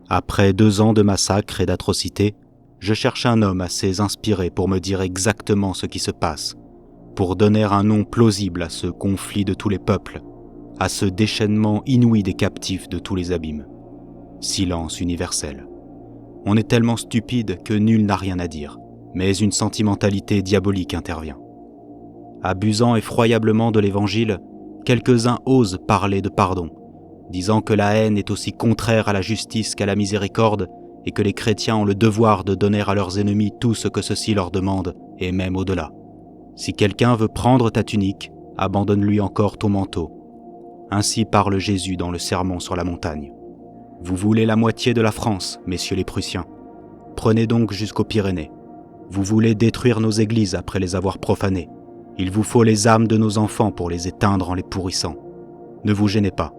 Après 2 ans de massacres et d'atrocités, je cherche un homme assez inspiré pour me dire exactement ce qui se passe, pour donner un nom plausible à ce conflit de tous les peuples, à ce déchaînement inouï des captifs de tous les abîmes. Silence universel. On est tellement stupide que nul n'a rien à dire, mais une sentimentalité diabolique intervient. Abusant effroyablement de l'Évangile, quelques-uns osent parler de pardon, disant que la haine est aussi contraire à la justice qu'à la miséricorde et que les chrétiens ont le devoir de donner à leurs ennemis tout ce que ceux-ci leur demandent, et même au-delà. Si quelqu'un veut prendre ta tunique, abandonne-lui encore ton manteau. Ainsi parle Jésus dans le Sermon sur la montagne. Vous voulez la moitié de la France, messieurs les Prussiens. Prenez donc jusqu'aux Pyrénées. Vous voulez détruire nos églises après les avoir profanées. Il vous faut les âmes de nos enfants pour les éteindre en les pourrissant. Ne vous gênez pas.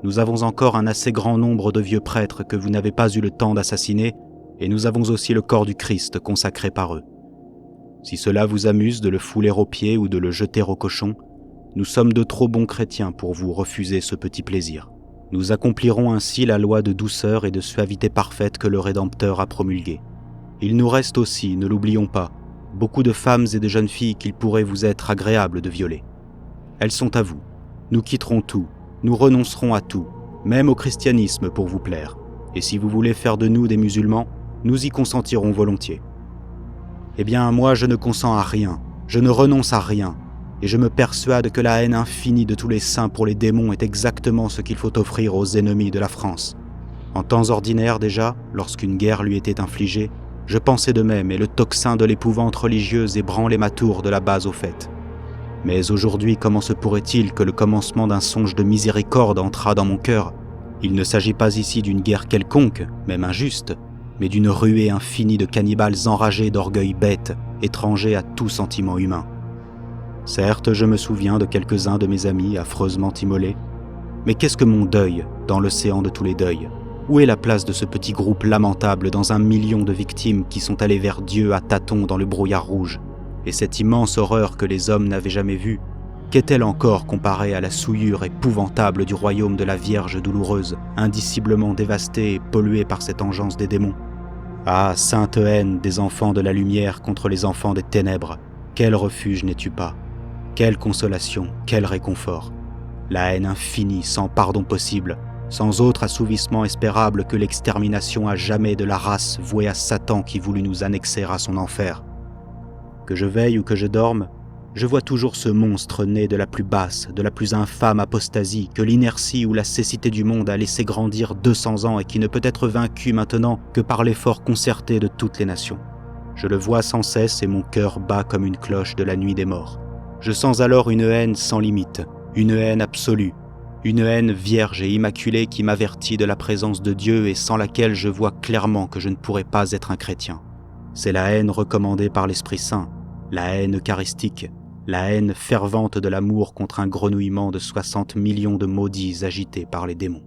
Nous avons encore un assez grand nombre de vieux prêtres que vous n'avez pas eu le temps d'assassiner, et nous avons aussi le corps du Christ consacré par eux. Si cela vous amuse de le fouler aux pieds ou de le jeter au cochon, nous sommes de trop bons chrétiens pour vous refuser ce petit plaisir. Nous accomplirons ainsi la loi de douceur et de suavité parfaite que le Rédempteur a promulguée. Il nous reste aussi, ne l'oublions pas, beaucoup de femmes et de jeunes filles qu'il pourrait vous être agréable de violer. Elles sont à vous. Nous quitterons tout. Nous renoncerons à tout, même au christianisme pour vous plaire. Et si vous voulez faire de nous des musulmans, nous y consentirons volontiers. Eh bien, moi je ne consens à rien, je ne renonce à rien, et je me persuade que la haine infinie de tous les saints pour les démons est exactement ce qu'il faut offrir aux ennemis de la France. En temps ordinaire déjà, lorsqu'une guerre lui était infligée, je pensais de même et le tocsin de l'épouvante religieuse ébranlait ma tour de la base au fait. Mais aujourd'hui, comment se pourrait-il que le commencement d'un songe de miséricorde entrât dans mon cœur ? Il ne s'agit pas ici d'une guerre quelconque, même injuste, mais d'une ruée infinie de cannibales enragés d'orgueil bête, étrangers à tout sentiment humain. Certes, je me souviens de quelques-uns de mes amis affreusement immolés, mais qu'est-ce que mon deuil dans l'océan de tous les deuils ? Où est la place de ce petit groupe lamentable dans 1 million de victimes qui sont allées vers Dieu à tâtons dans le brouillard rouge ? Et cette immense horreur que les hommes n'avaient jamais vue, qu'est-elle encore comparée à la souillure épouvantable du royaume de la Vierge douloureuse, indiciblement dévastée et polluée par cette engeance des démons ? Ah, sainte haine des enfants de la lumière contre les enfants des ténèbres, quel refuge n'es-tu pas ? Quelle consolation, quel réconfort ! La haine infinie, sans pardon possible, sans autre assouvissement espérable que l'extermination à jamais de la race vouée à Satan qui voulut nous annexer à son enfer. Que je veille ou que je dorme, je vois toujours ce monstre né de la plus basse, de la plus infâme apostasie que l'inertie ou la cécité du monde a laissé grandir 200 ans et qui ne peut être vaincu maintenant que par l'effort concerté de toutes les nations. Je le vois sans cesse et mon cœur bat comme une cloche de la nuit des morts. Je sens alors une haine sans limite, une haine absolue, une haine vierge et immaculée qui m'avertit de la présence de Dieu et sans laquelle je vois clairement que je ne pourrais pas être un chrétien. C'est la haine recommandée par l'Esprit Saint, la haine eucharistique, la haine fervente de l'amour contre un grenouillement de 60 millions de maudits agités par les démons.